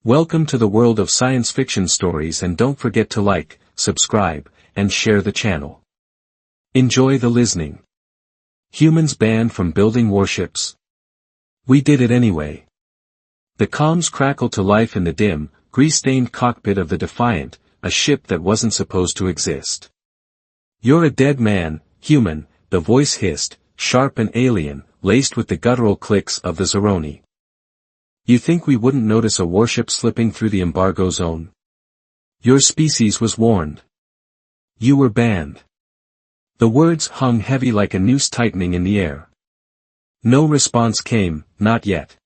Welcome to the world of science fiction stories, and don't forget to like, subscribe, and share the channel. Enjoy the listening. Humans banned from building warships. We did it anyway. The comms crackled to life in the dim, grease-stained cockpit of the Defiant, a ship that wasn't supposed to exist. "You're a dead man, human," the voice hissed, sharp and alien, laced with the guttural clicks of the Zeroni. "You think we wouldn't notice a warship slipping through the embargo zone? Your species was warned. You were banned." The words hung heavy like a noose tightening in the air. No response came, not yet.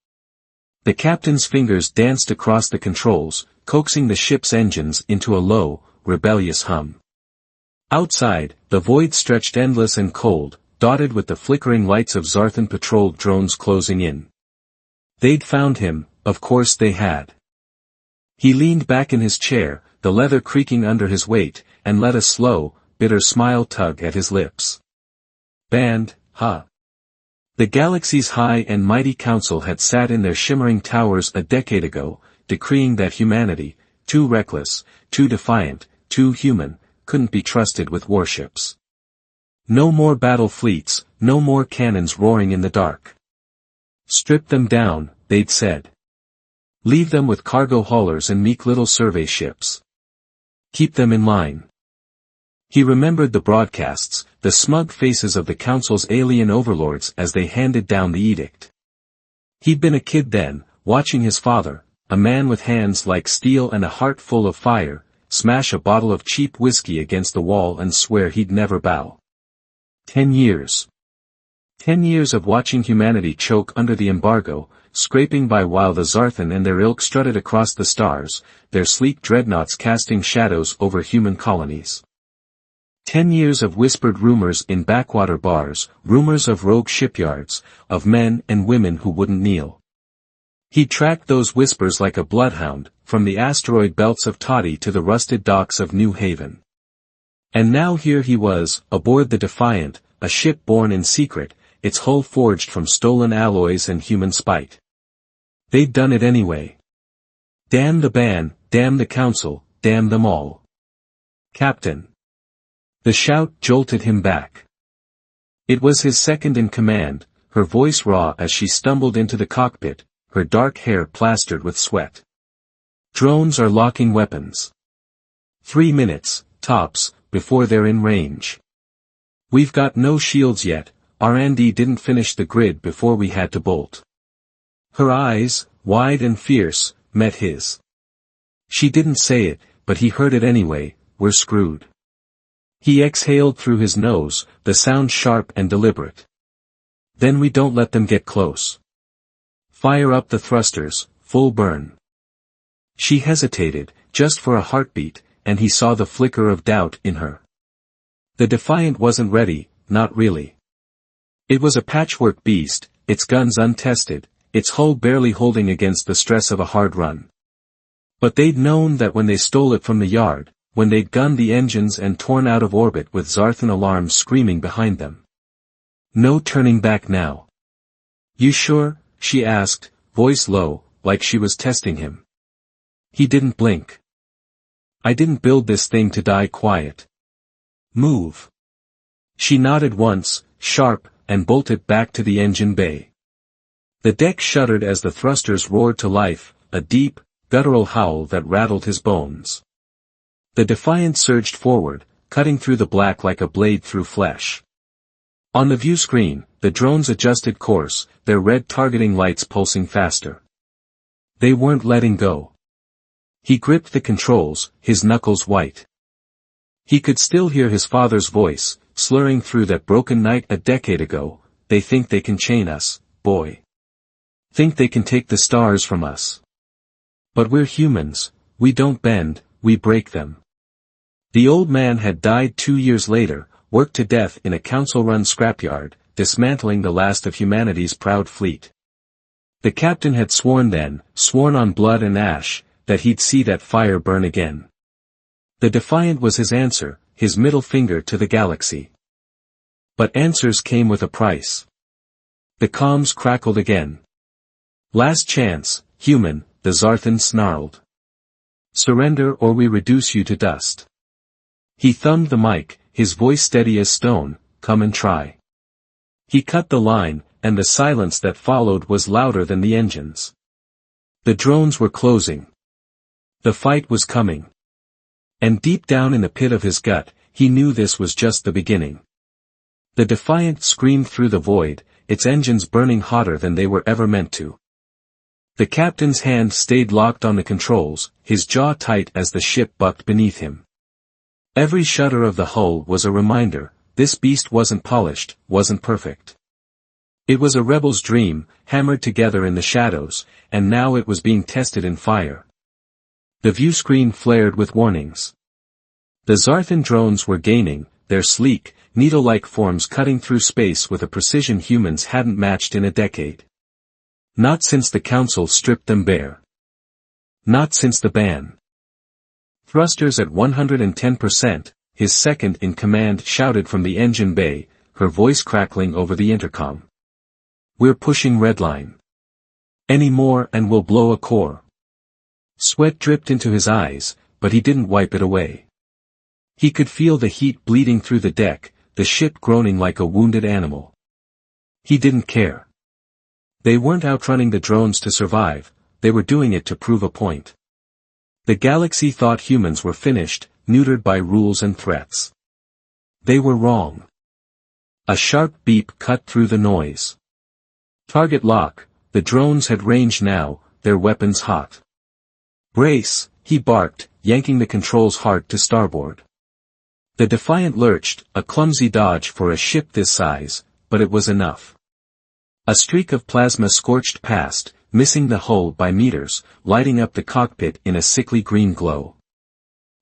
The captain's fingers danced across the controls, coaxing the ship's engines into a low, rebellious hum. Outside, the void stretched endless and cold, dotted with the flickering lights of Zarthan patrol drones closing in. They'd found him, of course they had. He leaned back in his chair, the leather creaking under his weight, and let a slow, bitter smile tug at his lips. "Banned, huh?" The galaxy's high and mighty council had sat in their shimmering towers a decade ago, decreeing that humanity, too reckless, too defiant, too human, couldn't be trusted with warships. No more battle fleets, no more cannons roaring in the dark. "Strip them down," they'd said. "Leave them with cargo haulers and meek little survey ships. Keep them in line." He remembered the broadcasts, the smug faces of the council's alien overlords as they handed down the edict. He'd been a kid then, watching his father, a man with hands like steel and a heart full of fire, smash a bottle of cheap whiskey against the wall and swear he'd never bow. 10 years. 10 years of watching humanity choke under the embargo, scraping by while the Zarthan and their ilk strutted across the stars, their sleek dreadnoughts casting shadows over human colonies. 10 years of whispered rumors in backwater bars, rumors of rogue shipyards, of men and women who wouldn't kneel. He tracked those whispers like a bloodhound, from the asteroid belts of Toddy to the rusted docks of New Haven. And now here he was, aboard the Defiant, a ship born in secret, its hull forged from stolen alloys and human spite. They'd done it anyway. Damn the ban, damn the council, damn them all. "Captain." The shout jolted him back. It was his second in command, her voice raw as she stumbled into the cockpit, her dark hair plastered with sweat. "Drones are locking weapons. 3 minutes, tops, before they're in range. We've got no shields yet, R&D didn't finish the grid before we had to bolt." Her eyes, wide and fierce, met his. She didn't say it, but he heard it anyway, "We're screwed." He exhaled through his nose, the sound sharp and deliberate. "Then we don't let them get close. Fire up the thrusters, full burn." She hesitated, just for a heartbeat, and he saw the flicker of doubt in her. The Defiant wasn't ready, not really. It was a patchwork beast, its guns untested, its hull barely holding against the stress of a hard run. But they'd known that when they stole it from the yard, when they'd gunned the engines and torn out of orbit with Zarthan alarms screaming behind them. No turning back now. "You sure?" she asked, voice low, like she was testing him. He didn't blink. "I didn't build this thing to die quiet. Move." She nodded once, sharp, and bolted back to the engine bay. The deck shuddered as the thrusters roared to life, a deep, guttural howl that rattled his bones. The Defiant surged forward, cutting through the black like a blade through flesh. On the view screen, the drones adjusted course, their red targeting lights pulsing faster. They weren't letting go. He gripped the controls, his knuckles white. He could still hear his father's voice, slurring through that broken night a decade ago, "They think they can chain us, boy. Think they can take the stars from us. But we're humans, we don't bend, we break them." The old man had died 2 years later, worked to death in a council-run scrapyard, dismantling the last of humanity's proud fleet. The captain had sworn then, sworn on blood and ash, that he'd see that fire burn again. The Defiant was his answer, his middle finger to the galaxy. But answers came with a price. The comms crackled again. "Last chance, human, the Zarthan snarled. Surrender or we reduce you to dust. He thumbed the mic, his voice steady as stone, come and try. He cut the line, and the silence that followed was louder than the engines. The drones were closing. The fight was coming. And deep down in the pit of his gut, he knew this was just the beginning. The Defiant screamed through the void, its engines burning hotter than they were ever meant to. The captain's hand stayed locked on the controls, his jaw tight as the ship bucked beneath him. Every shudder of the hull was a reminder, this beast wasn't polished, wasn't perfect. It was a rebel's dream, hammered together in the shadows, and now it was being tested in fire. The view screen flared with warnings. The Zarthan drones were gaining, their sleek, needle-like forms cutting through space with a precision humans hadn't matched in a decade. Not since the Council stripped them bare. Not since the ban. Thrusters at 110%, his second-in-command shouted from the engine bay, her voice crackling over the intercom. We're pushing redline. Any more and we'll blow a core. Sweat dripped into his eyes, but he didn't wipe it away. He could feel the heat bleeding through the deck, the ship groaning like a wounded animal. He didn't care. They weren't outrunning the drones to survive, they were doing it to prove a point. The galaxy thought humans were finished, neutered by rules and threats. They were wrong. A sharp beep cut through the noise. Target lock, the drones had range now, their weapons hot. Brace, he barked, yanking the controls hard to starboard. The Defiant lurched, a clumsy dodge for a ship this size, but it was enough. A streak of plasma scorched past, missing the hull by meters, lighting up the cockpit in a sickly green glow.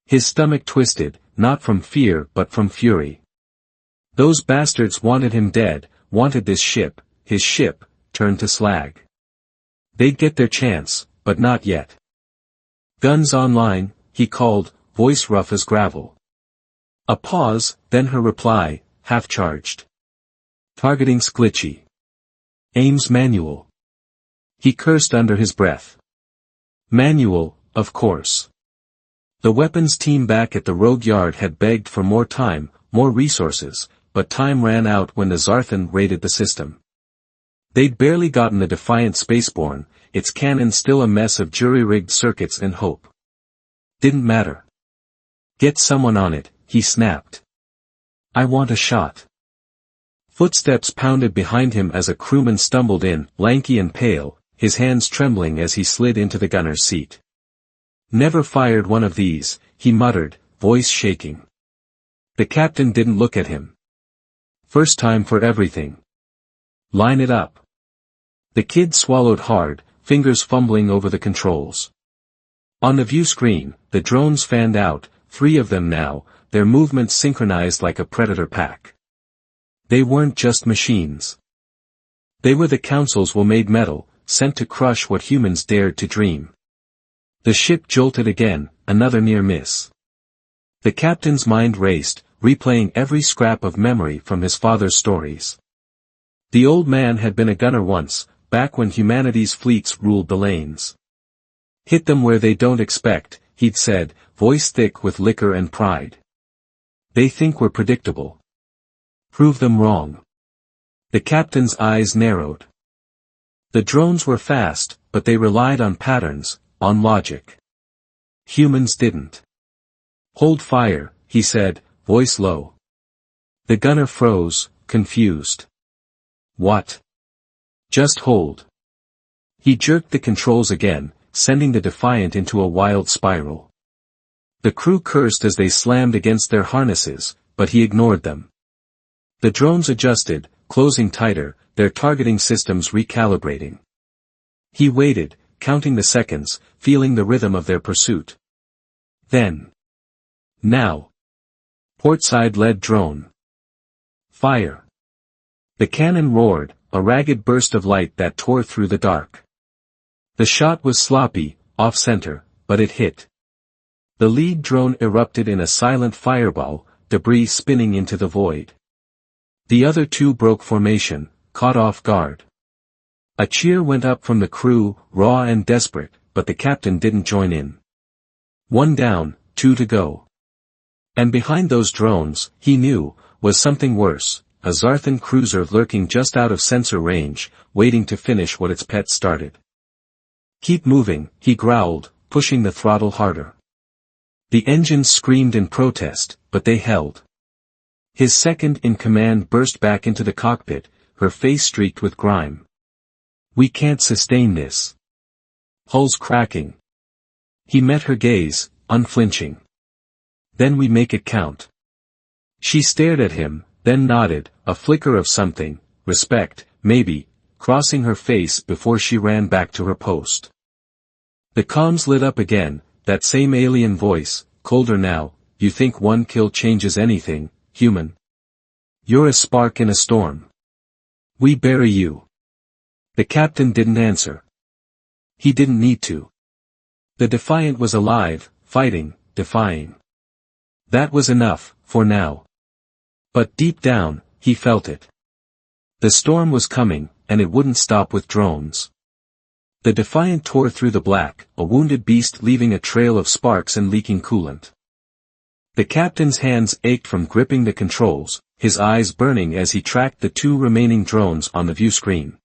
His stomach twisted, not from fear but from fury. Those bastards wanted him dead, wanted this ship, his ship, turned to slag. They'd get their chance, but not yet. Guns online, he called, voice rough as gravel. A pause, then her reply, half-charged. Targeting's glitchy. Aim's manual. He cursed under his breath. Manual, of course. The weapons team back at the rogue yard had begged for more time, more resources, but time ran out when the Zarthan raided the system. They'd barely gotten the Defiant spaceborne, its cannon still a mess of jury-rigged circuits and hope. Didn't matter. Get someone on it, he snapped. I want a shot. Footsteps pounded behind him as a crewman stumbled in, lanky and pale, his hands trembling as he slid into the gunner's seat. Never fired one of these, he muttered, voice shaking. The captain didn't look at him. First time for everything. Line it up. The kid swallowed hard, fingers fumbling over the controls. On the view screen, the drones fanned out, 3 of them now, their movements synchronized like a predator pack. They weren't just machines. They were the Council's well-made metal, sent to crush what humans dared to dream. The ship jolted again, another near miss. The captain's mind raced, replaying every scrap of memory from his father's stories. The old man had been a gunner once, back when humanity's fleets ruled the lanes. Hit them where they don't expect, he'd said, voice thick with liquor and pride. They think we're predictable. Prove them wrong. The captain's eyes narrowed. The drones were fast, but they relied on patterns, on logic. Humans didn't. Hold fire, he said, voice low. The gunner froze, confused. What? Just hold. He jerked the controls again, sending the Defiant into a wild spiral. The crew cursed as they slammed against their harnesses, but he ignored them. The drones adjusted, closing tighter, their targeting systems recalibrating. He waited, counting the seconds, feeling the rhythm of their pursuit. Then. Now. Portside lead drone. Fire. The cannon roared, a ragged burst of light that tore through the dark. The shot was sloppy, off-center, but it hit. The lead drone erupted in a silent fireball, debris spinning into the void. The other 2 broke formation, caught off guard. A cheer went up from the crew, raw and desperate, but the captain didn't join in. One down, two to go. And behind those drones, he knew, was something worse, a Zarthan cruiser lurking just out of sensor range, waiting to finish what its pet started. "Keep moving," he growled, pushing the throttle harder. The engines screamed in protest, but they held. His second-in-command burst back into the cockpit, her face streaked with grime. "We can't sustain this. Hull's cracking." He met her gaze, unflinching. "Then we make it count." She stared at him, then nodded, a flicker of something, respect, maybe, crossing her face before she ran back to her post. The comms lit up again, that same alien voice, colder now. "You think one kill changes anything, human? You're a spark in a storm. We bury you." The captain didn't answer. He didn't need to. The Defiant was alive, fighting, defying. That was enough, for now. But deep down, he felt it. The storm was coming, and it wouldn't stop with drones. The Defiant tore through the black, a wounded beast leaving a trail of sparks and leaking coolant. The captain's hands ached from gripping the controls, his eyes burning as he tracked the two remaining drones on the view screen.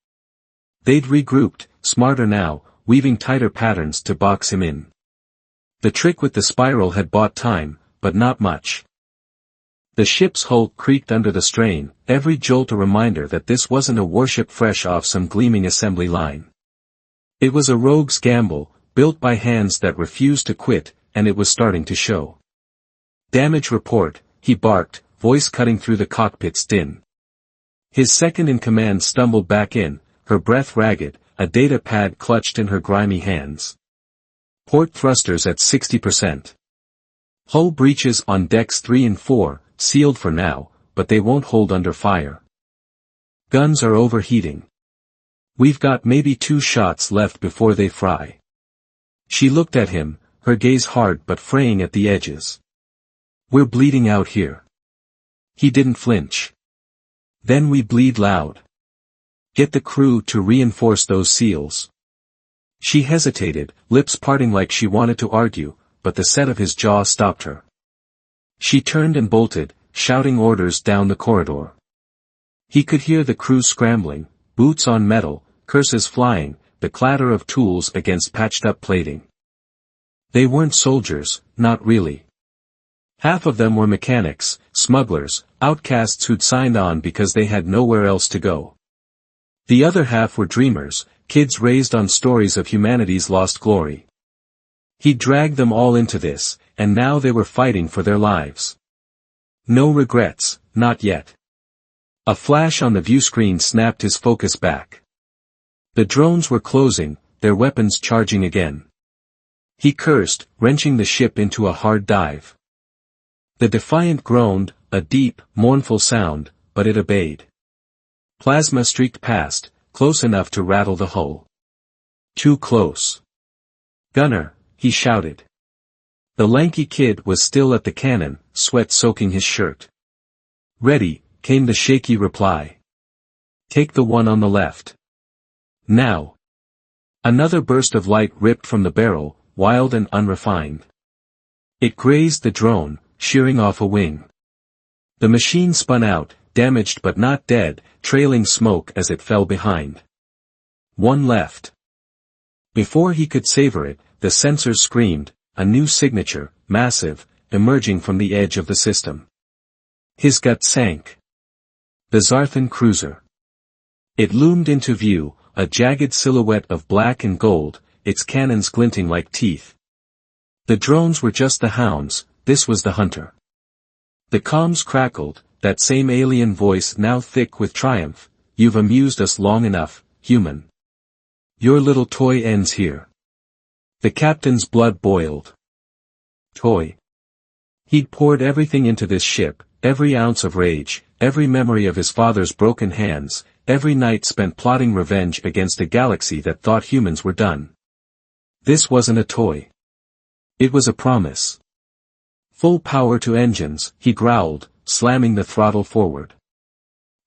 They'd regrouped, smarter now, weaving tighter patterns to box him in. The trick with the spiral had bought time, but not much. The ship's hull creaked under the strain, every jolt a reminder that this wasn't a warship fresh off some gleaming assembly line. It was a rogue's gamble, built by hands that refused to quit, and it was starting to show. "Damage report," he barked, voice cutting through the cockpit's din. His second-in-command stumbled back in, her breath ragged, a data pad clutched in her grimy hands. "Port thrusters at 60%. Hull breaches on decks 3 and 4, sealed for now, but they won't hold under fire. Guns are overheating. We've got maybe 2 shots left before they fry." She looked at him, her gaze hard but fraying at the edges. "We're bleeding out here." He didn't flinch. "Then we bleed loud. Get the crew to reinforce those seals." She hesitated, lips parting like she wanted to argue, but the set of his jaw stopped her. She turned and bolted, shouting orders down the corridor. He could hear the crew scrambling, boots on metal, curses flying, the clatter of tools against patched-up plating. They weren't soldiers, not really. Half of them were mechanics, smugglers, outcasts who'd signed on because they had nowhere else to go. The other half were dreamers, kids raised on stories of humanity's lost glory. He dragged them all into this, and now they were fighting for their lives. No regrets, not yet. A flash on the view screen snapped his focus back. The drones were closing, their weapons charging again. He cursed, wrenching the ship into a hard dive. The Defiant groaned, a deep, mournful sound, but it obeyed. Plasma streaked past, close enough to rattle the hull. Too close. "Gunner," he shouted. The lanky kid was still at the cannon, sweat soaking his shirt. "Ready," came the shaky reply. "Take the one on the left. Now." Another burst of light ripped from the barrel, wild and unrefined. It grazed the drone, shearing off a wing. The machine spun out, damaged but not dead, trailing smoke as it fell behind. One left. Before he could savor it, the sensors screamed, a new signature, massive, emerging from the edge of the system. His gut sank. The Zarthan cruiser. It loomed into view, a jagged silhouette of black and gold, its cannons glinting like teeth. The drones were just the hounds, this was the hunter. The comms crackled, that same alien voice now thick with triumph. "You've amused us long enough, human. Your little toy ends here." The captain's blood boiled. Toy. He'd poured everything into this ship, every ounce of rage, every memory of his father's broken hands, every night spent plotting revenge against a galaxy that thought humans were done. This wasn't a toy. It was a promise. "Full power to engines," he growled, slamming the throttle forward.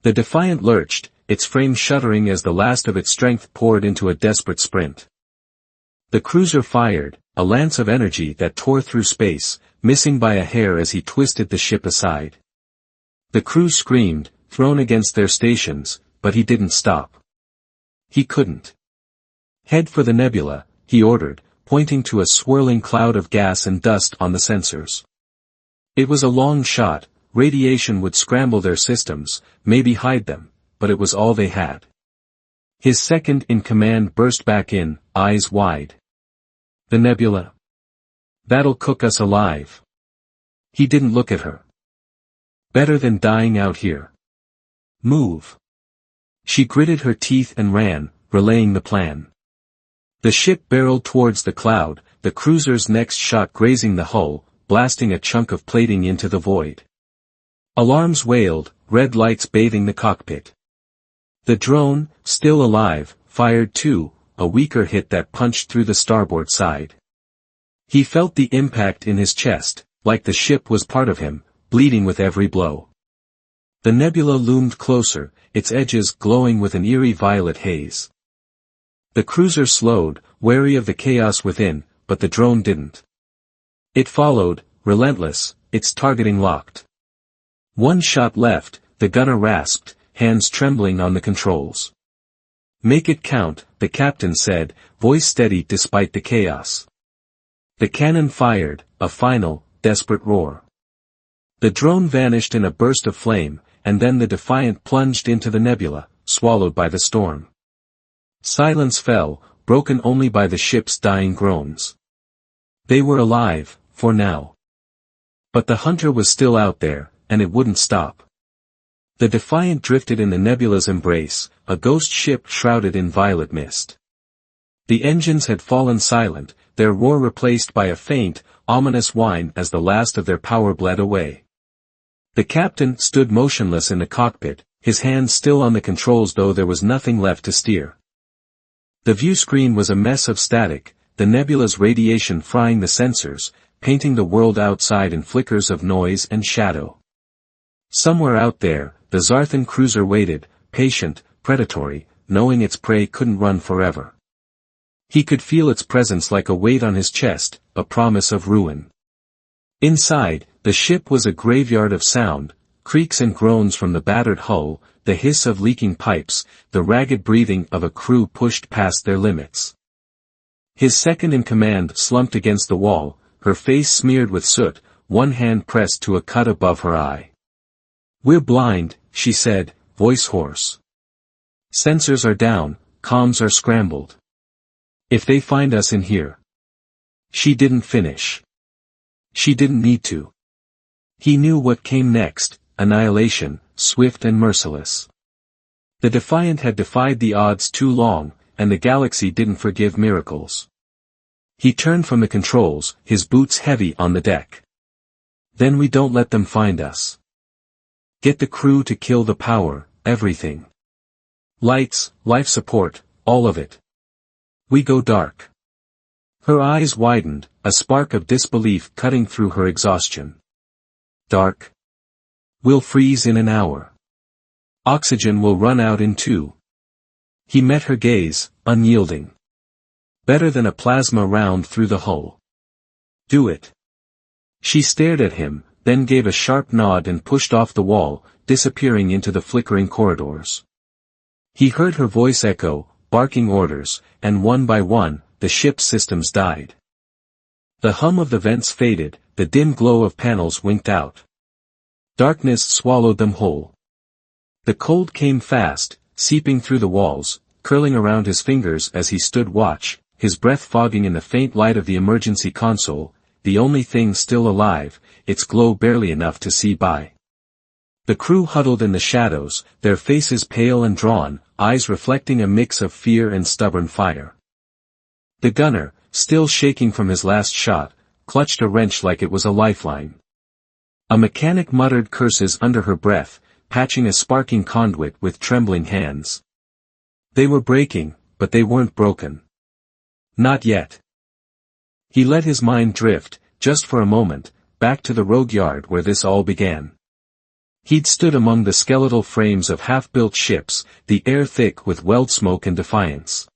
The Defiant lurched, its frame shuddering as the last of its strength poured into a desperate sprint. The cruiser fired, a lance of energy that tore through space, missing by a hair as he twisted the ship aside. The crew screamed, thrown against their stations, but he didn't stop. He couldn't. Head for the nebula, he ordered, pointing to a swirling cloud of gas and dust on the sensors. It was a long shot, radiation would scramble their systems, maybe hide them, but it was all they had. His second-in-command burst back in, eyes wide. The nebula? That'll cook us alive. He didn't look at her. Better than dying out here. Move. She gritted her teeth and ran, relaying the plan. The ship barreled towards the cloud, the cruiser's next shot grazing the hull, blasting a chunk of plating into the void. Alarms wailed, red lights bathing the cockpit. The drone, still alive, fired too, a weaker hit that punched through the starboard side. He felt the impact in his chest, like the ship was part of him, bleeding with every blow. The nebula loomed closer, its edges glowing with an eerie violet haze. The cruiser slowed, wary of the chaos within, but the drone didn't. It followed, relentless, its targeting locked. One shot left, the gunner rasped, hands trembling on the controls. "Make it count," the captain said, voice steady despite the chaos. The cannon fired, a final, desperate roar. The drone vanished in a burst of flame, and then the Defiant plunged into the nebula, swallowed by the storm. Silence fell, broken only by the ship's dying groans. They were alive, for now. But the hunter was still out there, and it wouldn't stop. The Defiant drifted in the nebula's embrace, a ghost ship shrouded in violet mist. The engines had fallen silent, their roar replaced by a faint, ominous whine as the last of their power bled away. The captain stood motionless in the cockpit, his hands still on the controls though there was nothing left to steer. The view screen was a mess of static, the nebula's radiation frying the sensors, painting the world outside in flickers of noise and shadow. Somewhere out there, the Zarthan cruiser waited, patient, predatory, knowing its prey couldn't run forever. He could feel its presence like a weight on his chest, a promise of ruin. Inside, the ship was a graveyard of sound, creaks and groans from the battered hull, the hiss of leaking pipes, the ragged breathing of a crew pushed past their limits. His second-in-command slumped against the wall, her face smeared with soot, one hand pressed to a cut above her eye. "We're blind," she said, voice hoarse. "Sensors are down, comms are scrambled. If they find us in here." She didn't finish. She didn't need to. He knew what came next, annihilation, swift and merciless. The Defiant had defied the odds too long, and the galaxy didn't forgive miracles. He turned from the controls, his boots heavy on the deck. "Then we don't let them find us. Get the crew to kill the power, everything. Lights, life support, all of it. We go dark." Her eyes widened, a spark of disbelief cutting through her exhaustion. "Dark? We'll freeze in an hour. Oxygen will run out in 2. He met her gaze, unyielding. "Better than a plasma round through the hull. Do it." She stared at him, then gave a sharp nod and pushed off the wall, disappearing into the flickering corridors. He heard her voice echo, barking orders, and one by one, the ship's systems died. The hum of the vents faded, the dim glow of panels winked out. Darkness swallowed them whole. The cold came fast, seeping through the walls, curling around his fingers as he stood watch, his breath fogging in the faint light of the emergency console, the only thing still alive, its glow barely enough to see by. The crew huddled in the shadows, their faces pale and drawn, eyes reflecting a mix of fear and stubborn fire. The gunner, still shaking from his last shot, clutched a wrench like it was a lifeline. A mechanic muttered curses under her breath, patching a sparking conduit with trembling hands. They were breaking, but they weren't broken. Not yet. He let his mind drift, just for a moment, back to the rogue yard where this all began. He'd stood among the skeletal frames of half-built ships, the air thick with weld smoke and defiance.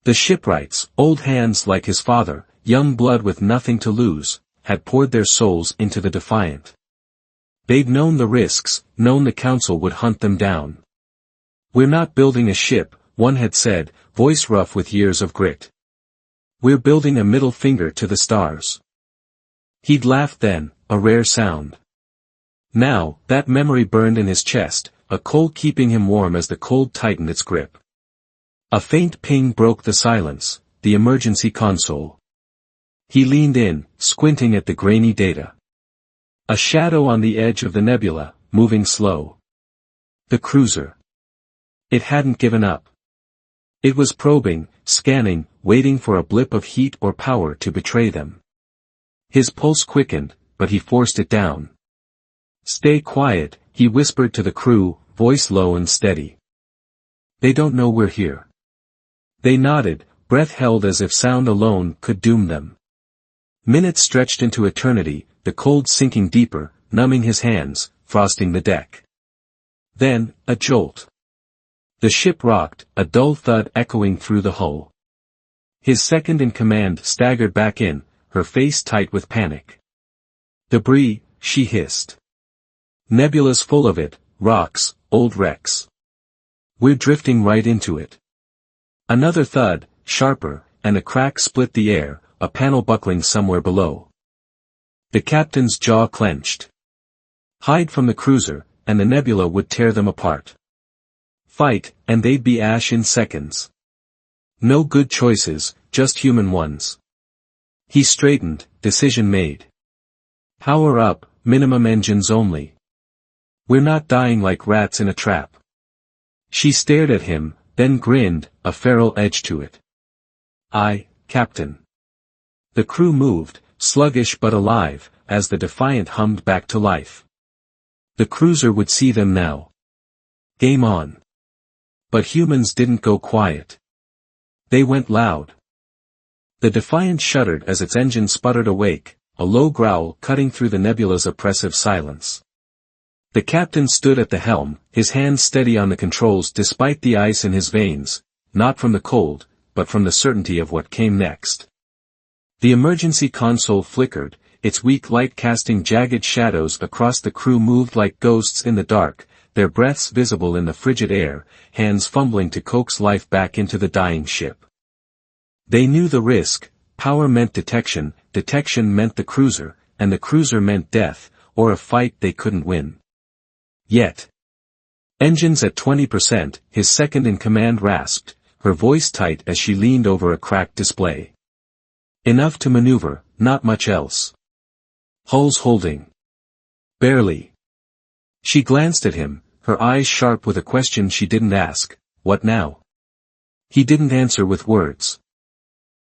The shipwrights, old hands like his father, young blood with nothing to lose, had poured their souls into the Defiant. They'd known the risks, known the council would hunt them down. "We're not building a ship," one had said, voice rough with years of grit. "We're building a middle finger to the stars." He'd laughed then, a rare sound. Now, that memory burned in his chest, a cold keeping him warm as the cold tightened its grip. A faint ping broke the silence, the emergency console. He leaned in, squinting at the grainy data. A shadow on the edge of the nebula, moving slow. The cruiser. It hadn't given up. It was probing, scanning, waiting for a blip of heat or power to betray them. His pulse quickened, but he forced it down. "Stay quiet," he whispered to the crew, voice low and steady. "They don't know we're here." They nodded, breath held as if sound alone could doom them. Minutes stretched into eternity, the cold sinking deeper, numbing his hands, frosting the deck. Then, a jolt. The ship rocked, a dull thud echoing through the hull. His second-in-command staggered back in, her face tight with panic. "Debris," she hissed. "Nebula's full of it, rocks, old wrecks. We're drifting right into it." Another thud, sharper, and a crack split the air, a panel buckling somewhere below. The captain's jaw clenched. Hide from the cruiser, and the nebula would tear them apart. Fight, and they'd be ash in seconds. No good choices, just human ones. He straightened, decision made. Power up, minimum engines only. We're not dying like rats in a trap. She stared at him, then grinned, a feral edge to it. "Aye, Captain." The crew moved, sluggish but alive, as the Defiant hummed back to life. The cruiser would see them now. Game on. But humans didn't go quiet. They went loud. The Defiant shuddered as its engine sputtered awake, a low growl cutting through the nebula's oppressive silence. The captain stood at the helm, his hands steady on the controls despite the ice in his veins, not from the cold, but from the certainty of what came next. The emergency console flickered, its weak light casting jagged shadows across the crew moved like ghosts in the dark, their breaths visible in the frigid air, hands fumbling to coax life back into the dying ship. They knew the risk, power meant detection meant the cruiser, and the cruiser meant death, or a fight they couldn't win. Yet. Engines at 20%, his second-in-command rasped, her voice tight as she leaned over a cracked display. Enough to maneuver, not much else. Hulls holding. Barely. She glanced at him, her eyes sharp with a question she didn't ask, "What now?" He didn't answer with words.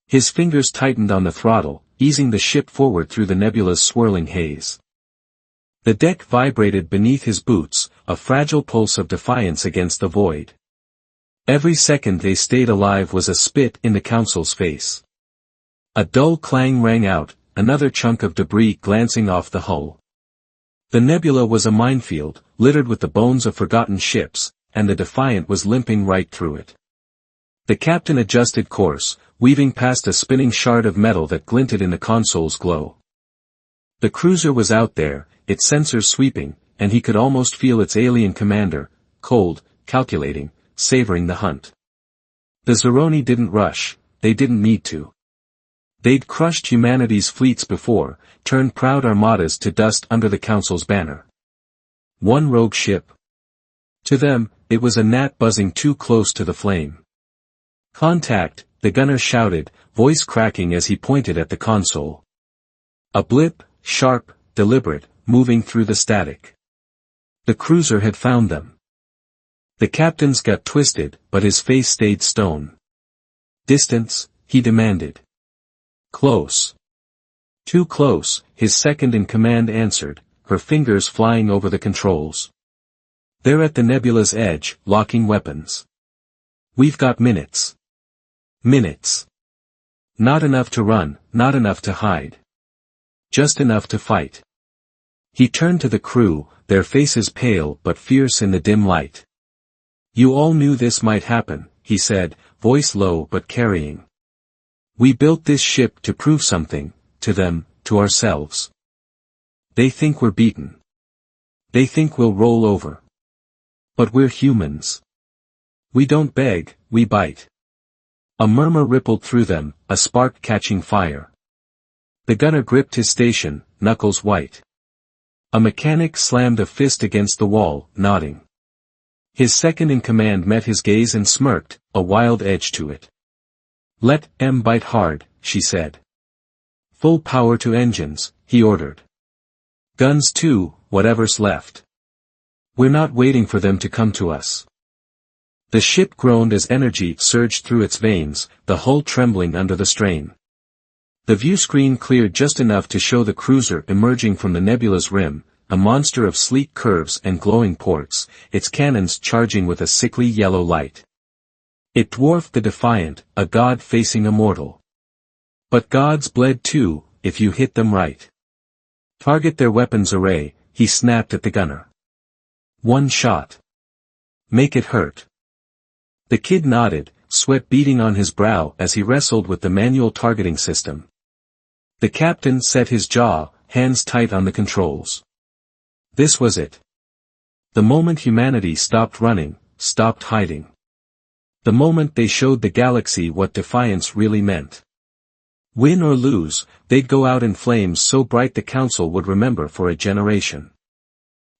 His fingers tightened on the throttle, easing the ship forward through the nebula's swirling haze. The deck vibrated beneath his boots, a fragile pulse of defiance against the void. Every second they stayed alive was a spit in the council's face. A dull clang rang out, another chunk of debris glancing off the hull. The nebula was a minefield, littered with the bones of forgotten ships, and the Defiant was limping right through it. The captain adjusted course, weaving past a spinning shard of metal that glinted in the console's glow. The cruiser was out there, its sensors sweeping, and he could almost feel its alien commander, cold, calculating, savoring the hunt. The Zeroni didn't rush, they didn't need to. They'd crushed humanity's fleets before, turned proud armadas to dust under the Council's banner. One rogue ship. To them, it was a gnat buzzing too close to the flame. "Contact," the gunner shouted, voice cracking as he pointed at the console. A blip, sharp, deliberate, moving through the static. The cruiser had found them. The captain's got twisted, but his face stayed stone. "Distance," he demanded. "Close." "Too close," his second-in-command answered, her fingers flying over the controls. "They're at the nebula's edge, locking weapons. We've got minutes." Minutes. Not enough to run, not enough to hide. Just enough to fight. He turned to the crew, their faces pale but fierce in the dim light. "You all knew this might happen," he said, voice low but carrying. We built this ship to prove something, to them, to ourselves. They think we're beaten. They think we'll roll over. But we're humans. We don't beg, we bite. A murmur rippled through them, a spark catching fire. The gunner gripped his station, knuckles white. A mechanic slammed a fist against the wall, nodding. His second-in-command met his gaze and smirked, a wild edge to it. Let M bite hard, she said. Full power to engines, he ordered. Guns too, whatever's left. We're not waiting for them to come to us. The ship groaned as energy surged through its veins, the hull trembling under the strain. The view screen cleared just enough to show the cruiser emerging from the nebula's rim, a monster of sleek curves and glowing ports, its cannons charging with a sickly yellow light. It dwarfed the Defiant, a god facing a mortal. But gods bled too, if you hit them right. Target their weapons array, he snapped at the gunner. One shot. Make it hurt. The kid nodded, sweat beading on his brow as he wrestled with the manual targeting system. The captain set his jaw, hands tight on the controls. This was it. The moment humanity stopped running, stopped hiding. The moment they showed the galaxy what defiance really meant. Win or lose, they'd go out in flames so bright the council would remember for a generation.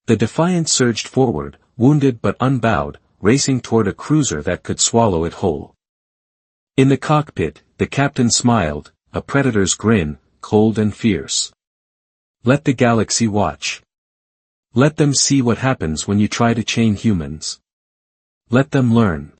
The Defiant surged forward, wounded but unbowed, racing toward a cruiser that could swallow it whole. In the cockpit, the captain smiled, a predator's grin, cold and fierce. Let the galaxy watch. Let them see what happens when you try to chain humans. Let them learn.